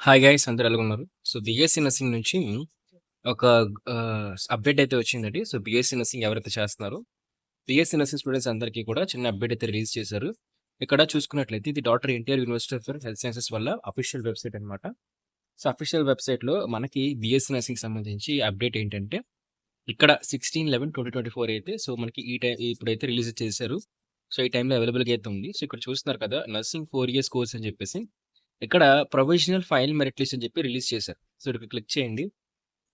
Hi guys అందరూ ఎలాగున్నారు? So, BSc nursing నుంచి ఒక అప్డేట్ అయితే వచ్చిందండి. సో, బీఎస్సీ నర్సింగ్ ఎవరైతే చేస్తున్నారో, బీఎస్సీ నర్సింగ్ స్టూడెంట్స్ అందరికీ కూడా చిన్న అప్డేట్ అయితే రిలీజ్ చేశారు. ఇక్కడ చూసుకున్నట్లయితే ఇది doctor NTR university for health sciences వల్ల అఫీషియల్ వెబ్‌సైట్ అనమాట. సో, అఫీషియల్ వెబ్‌సైట్‌లో మనకి బీఎస్సీ నర్సింగ్‌కి సంబంధించి అప్డేట్ ఏంటంటే, ఇక్కడ 16/11/2024 అయితే సో, మనకి ఇప్పుడైతే రిలీజ్ చేశారు. సో, ఈ టైంలో అవైలబుల్‌గా అయితే ఉంది. సో, ఇక్కడ చూస్తున్నారు కదా! నర్సింగ్ 4 ఇయర్స్ కోర్స్ అని చెప్పేసి ఇక్కడ ప్రొవిజనల్ ఫైల్ మెరిట్ లిస్ట్ అని చెప్పి రిలీజ్ చేశారు. సో, ఇక్కడ క్లిక్ చేయండి.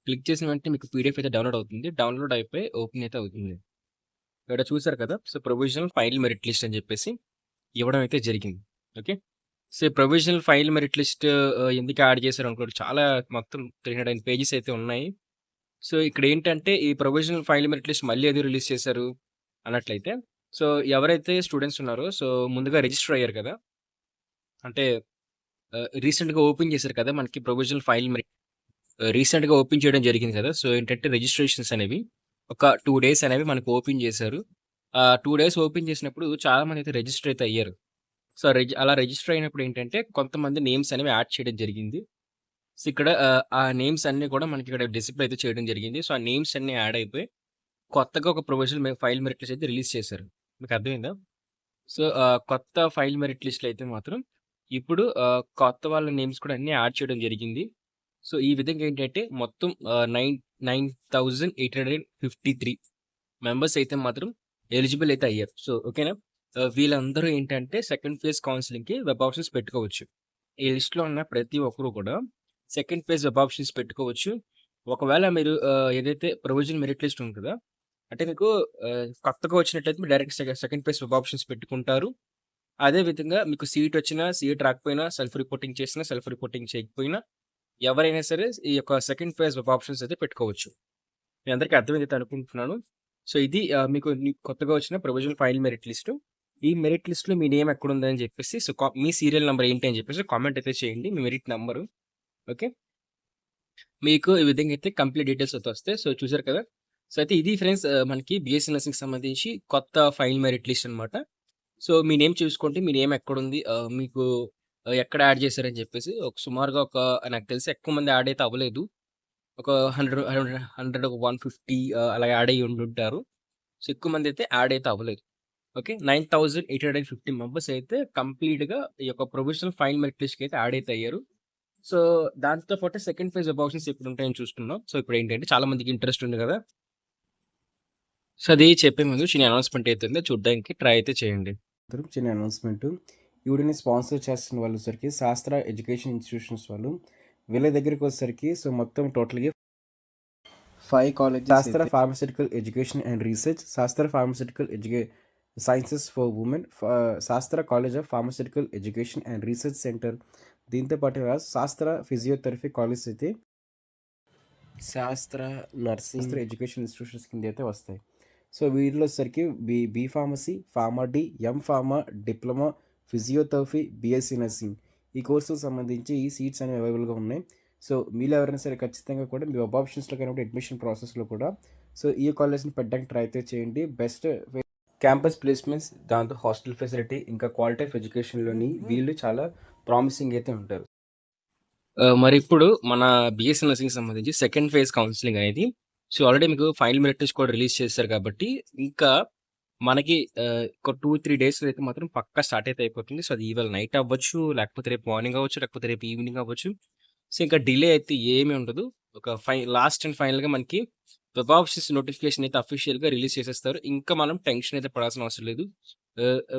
క్లిక్ చేసిన వెంటనే మీకు పీడీఎఫ్ అయితే డౌన్‌లోడ్ అవుతుంది. డౌన్‌లోడ్ అయిపోయి ఓపెన్ అయితే అవుతుంది. ఇక్కడ చూసారు కదా! So, provisional file merit list అని చెప్పేసి ఇవ్వడం అయితే జరిగింది. ఓకే. సో, ఈ ప్రొవిజనల్ ఫైల్ మెరిట్ లిస్ట్ ఎందుకు యాడ్ చేశారు అనుకోండి చాలా మొత్తం 309 పేజెస్ అయితే ఉన్నాయి. సో, ఇక్కడ ఏంటంటే ఈ ప్రొవిజనల్ ఫైల్ మెరిట్ లిస్ట్ మళ్ళీ ఎందుకు రిలీజ్ చేశారు అన్నట్లయితే, సో, ఎవరైతే స్టూడెంట్స్ ఉన్నారో సో, ముందుగా రిజిస్టర్ అయ్యారు కదా! అంటే రీసెంట్‌గా ఓపెన్ చేశారు కదా! మనకి ప్రొవిజనల్ ఫైల్ రీసెంట్‌గా ఓపెన్ చేయడం జరిగింది కదా! సో, ఏంటంటే రిజిస్ట్రేషన్స్ అనేవి ఒక 2 డేస్ అనేవి మనకు ఓపెన్ చేశారు. 2 డేస్ ఓపెన్ చేసినప్పుడు చాలామంది అయితే రిజిస్టర్ అయితే అయ్యారు. సో, అలా రిజిస్టర్ అయినప్పుడు ఏంటంటే కొంతమంది నేమ్స్ అనేవి యాడ్ చేయడం జరిగింది. సో, ఇక్కడ ఆ నేమ్స్ అన్నీ కూడా మనకి ఇక్కడ డిస్‌ప్లే అయితే చేయడం జరిగింది. సో, ఆ నేమ్స్ అన్నీ యాడ్ అయిపోయి కొత్తగా ఒక ప్రొవిజనల్ ఫైల్ మెరిట్ లిస్ట్ అయితే రిలీజ్ చేశారు. మీకు అర్థమైందా? సో, కొత్త ఫైల్ మెరిట్ లిస్ట్‌లో అయితే మాత్రం ఇప్పుడు కొత్త వాళ్ళ నేమ్స్ కూడా అన్నీ యాడ్ చేయడం జరిగింది. సో, ఈ విధంగా ఏంటంటే మొత్తం 9853 మెంబర్స్ అయితే మాత్రం ఎలిజిబుల్ అయితే అయ్యారు. సో, ఓకేనా? వీళ్ళందరూ ఏంటంటే సెకండ్ ఫేజ్ కౌన్సెలింగ్‌కి వెబ్ ఆప్షన్స్ పెట్టుకోవచ్చు. ఈ లిస్ట్‌లో ఉన్న ప్రతి ఒక్కరు కూడా సెకండ్ ఫేజ్ వెబ్ ఆప్షన్స్ పెట్టుకోవచ్చు. ఒకవేళ మీరు ఏదైతే ప్రొవిజనల్ మెరిట్ లిస్ట్ ఉంది కదా! అంటే మీకు కొత్తగా వచ్చినట్లయితే మీరు direct second phase web options పెట్టుకుంటారు. అదే విధంగా మీకు సీటొచ్చినా, సీట్ రాకపోయినా, సెల్ఫ్ రిపోర్టింగ్ చేసినా, సెల్ఫ్ రిపోర్టింగ్ చేయకపోయినా ఎవరైనా సరే ఈ యొక్క సెకండ్ ఫేజ్ వెబ్ ఆప్షన్స్ అయితే పెట్టుకోవచ్చు. మీ అందరికి అర్థమైందయితే అనుకుంటున్నాను. సో, ఇది మీకు కొత్తగా వచ్చిన ప్రొవిజనల్ ఫైల్ మెరిట్ లిస్టు. ఈ మెరిట్ లిస్ట్‌లో మీ నేమ్ ఎక్కడుందని చెప్పేసి సో, మీ సీరియల్ నంబర్ ఏంటి అని చెప్పేసి కామెంట్ అయితే చేయండి. మీ మెరిట్ నంబరు. ఓకే. మీకు ఈ విధంగా అయితే కంప్లీట్ డీటెయిల్స్ అయితే వస్తాయి. సో, చూసారు కదా! సో, అయితే ఇది ఫ్రెండ్స్ మనకి బీఎస్సీ నర్సింగ్‌కి సంబంధించి కొత్త ఫైల్ మెరిట్ లిస్ట్ అనమాట. సో, మీ నేమ్ చూసుకోండి. మీ నేమ్ ఎక్కడుంది? మీకు ఎక్కడ యాడ్ చేశారని చెప్పేసి సుమారుగా నాకు తెలిసి ఎక్కువ మంది యాడ్ అయితే అవ్వలేదు. ఒక 100, 150 అలా యాడ్ అయ్యి ఉండుంటారు. సో, ఎక్కువ మంది అయితే యాడ్ అయితే అవ్వలేదు. ఓకే. 9850 మెంబర్స్ అయితే కంప్లీట్‌గా ఈ యొక్క ప్రొవిజనల్ ఫైల్ మెరిట్ లిస్ట్‌కి అయితే యాడ్ అయితే అయ్యారు. సో, దాంతో పాటు సెకండ్ ఫేజ్ వెబ్ ఆప్షన్స్ ఎప్పుడుంటాయని చూసుకుందాం. సో, ఇప్పుడేంటంటే చాలా మందికి ఇంట్రెస్ట్ ఉంది గదా! సో, అది చెప్పే ముందు చిన్న అనౌన్స్‌మెంట్ అయితే ఉంది. చూడ్డానికి ట్రై అయితే చేయండి. చిన్న అనౌన్స్మెంట్. ఈ వీడియోని స్పాన్సర్ చేస్తున్న వాళ్ళు వచ్చేసరికి శాస్త్ర ఎడ్యుకేషన్ ఇన్స్టిట్యూషన్స్ వాళ్ళు. వీళ్ళ దగ్గరికి వచ్చేసరికి సో మొత్తం టోటల్‌గా 5 కాలేజెస్ శాస్త్ర ఫార్మాస్యూటికల్ ఎడ్యుకేషన్ అండ్ రీసెర్చ్, శాస్త్ర ఫార్మాస్యూటికల్ సైన్సెస్ ఫర్ వుమెన్, శాస్త్ర college of pharmaceutical education and research centre. దీంతో పాటుగా శాస్త్ర ఫిజియోథెరపీ కాలేజ్ అయితే శాస్త్ర నర్సింగ్ ఎడ్యుకేషన్ ఇన్స్టిట్యూషన్స్ కింద అయితే వస్తాయి. సో వీటిలో వచ్చేసరికి B pharmacy, pharma D, M pharma, diploma, physiotherapy, BSc nursing ఈ కోర్సుకు సంబంధించి ఈ సీట్స్ అనేవి అవైలబుల్గా ఉన్నాయి. సో మీరు ఎవరైనా సరే ఖచ్చితంగా కూడా మీ వెబ్ ఆప్షన్స్లో కానీ అడ్మిషన్ ప్రాసెస్లో కూడా సో ఈ కాలేజ్ని పెట్టడానికి ట్రై అయితే చేయండి. బెస్ట్ క్యాంపస్ ప్లేస్మెంట్స్, దాంతో హాస్టల్ ఫెసిలిటీ, ఇంకా క్వాలిటీ ఆఫ్ ఎడ్యుకేషన్లోని వీళ్ళు చాలా ప్రామిసింగ్ అయితే ఉంటారు. మరిప్పుడు మన బీఎస్సీ నర్సింగ్‌కి సంబంధించి సెకండ్ ఫేజ్ కౌన్సెలింగ్ అనేది సో, ఆల్రెడీ మీకు ఫైనల్ మెరిట్ లిస్ట్ కూడా రిలీజ్ చేశారు కాబట్టి, ఇంకా మనకి ఒక 2, 3 డేస్‌లో అయితే మాత్రం పక్కా స్టార్ట్ అయితే అయిపోతుంది. సో, అది ఇవాళ నైట్ అవ్వచ్చు, లేకపోతే రేపు మార్నింగ్ అవ్వచ్చు, లేకపోతే రేపు ఈవినింగ్ అవ్వచ్చు. సో, ఇంకా డిలే అయితే ఏమీ ఉండదు. ఒక లాస్ట్ అండ్ ఫైనల్‌గా మనకి వెబ్ ఆప్షన్స్ నోటిఫికేషన్ అయితే అఫీషియల్‌గా రిలీజ్ చేసేస్తారు. ఇంకా మనం టెన్షన్ అయితే పడాల్సిన అవసరం లేదు.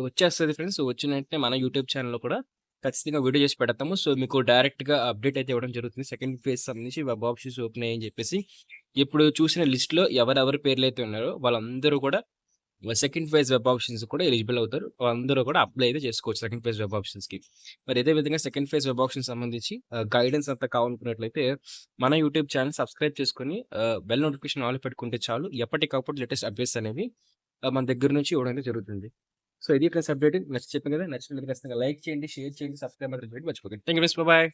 వచ్చేస్తది ఫ్రెండ్స్. వచ్చిన వెంటనే మన యూట్యూబ్ ఛానెల్‌లో కూడా ఖచ్చితంగా వీడియో చేసి పెడతాము. సో, మీకు డైరెక్ట్‌గా అప్డేట్ అయితే ఇవ్వడం జరుగుతుంది. సెకండ్ ఫేజ్ సంబంధించి వెబ్ ఆప్షన్స్ ఓపెన్ అయ్యాయని చెప్పేసి. ఇప్పుడు చూసిన లిస్ట్‌లో ఎవరెవరి పేర్లైతే ఉన్నారో వాళ్ళందరూ కూడా సెకండ్ ఫేజ్ వెబ్ ఆప్షన్స్ కూడా ఎలిజిబుల్ అవుతారు. వాళ్ళందరూ కూడా అప్లై అయితే చేసుకోవచ్చు సెకండ్ ఫేజ్ వెబ్ ఆప్షన్స్‌కి. మరి ఇదే విధంగా సెకండ్ ఫేజ్ వెబ్ ఆప్షన్స్ సంబంధించి గైడెన్స్ అంతా కావాలనుకున్నట్లయితే మన యూట్యూబ్ ఛానెల్ సబ్స్క్రైబ్ చేసుకొని బెల్ నోటిఫికేషన్ ఆన్‌లో పెట్టుకుంటే చాలు. ఎప్పటికప్పుడు లేటెస్ట్ అప్డేట్స్ అనేవి మన దగ్గర నుంచి ఇవ్వడం అయితే జరుగుతుంది. సో, ఇది ఫ్రెండ్స్ అప్డేట్. చెప్పాను కదా! నచ్చినట్లయితే ఖచ్చితంగా లైక్ చేయండి, షేర్ చేయండి, సబ్స్క్రైబ్ మాత్రం చేయడం మర్చిపోకండి. Thank you friends. బాయ్.